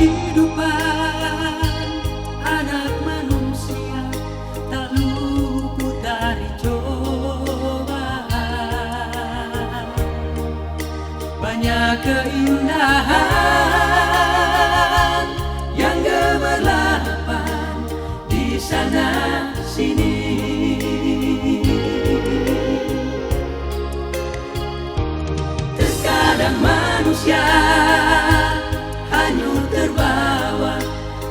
Kehidupan anak manusia tak luput dari cobaan. Banyak keindahan yang gemerlapan di sana sini. Terkadang manusia hanyut terbawa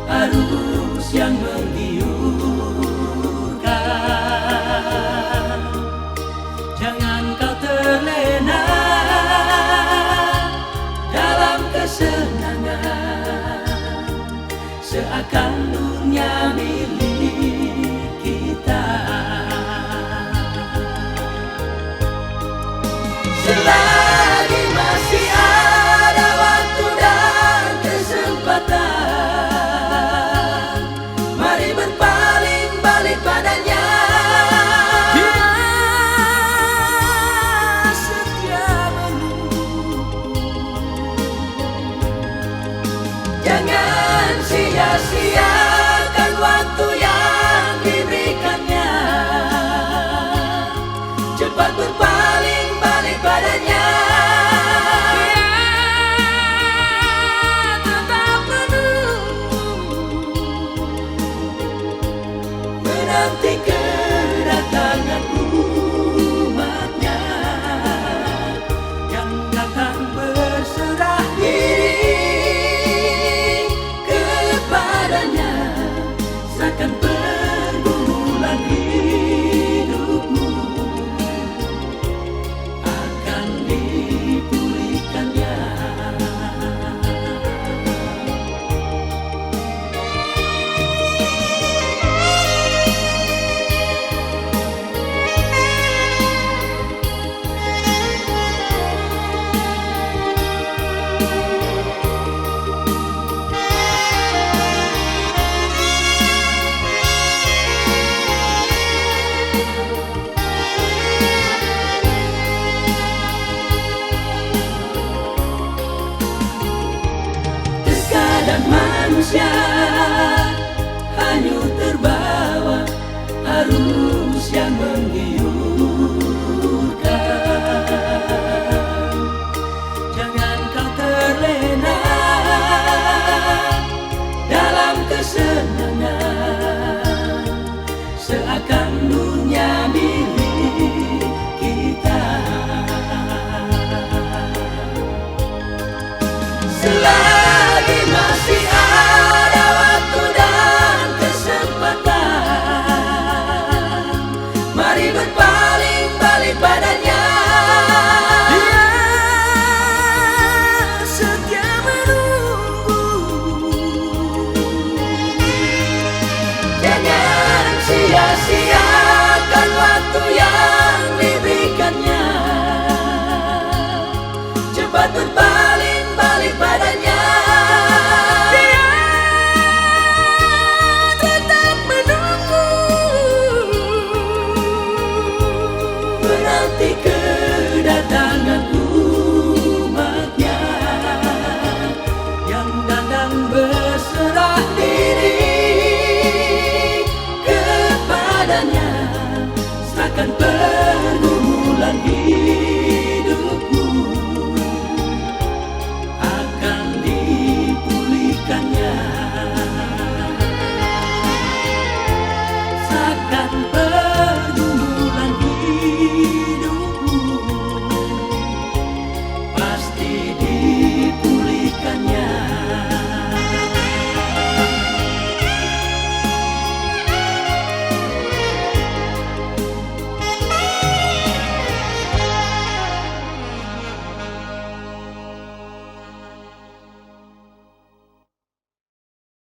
arus yang menggiurkan. Jangan kau terlena dalam kesenangan, seakan dunia milik kita. Selagi masih ada waktu dan kesempatan, mari berpaling balik padanya. Dia setia menunggu. Jangan sia-siakan waktu yang diberikannya. Cepat berpaling balik padanya. Menanti kedatangan umatnya yang datang berserah diri kepadanya. Seakan pergumulan hidupmu akan dipulihkannya. Terkadang manusia hanyut terbawa arus yang menggiurkan. Jangan kau terlena dalam kesenangan, seakan dunia milik kita.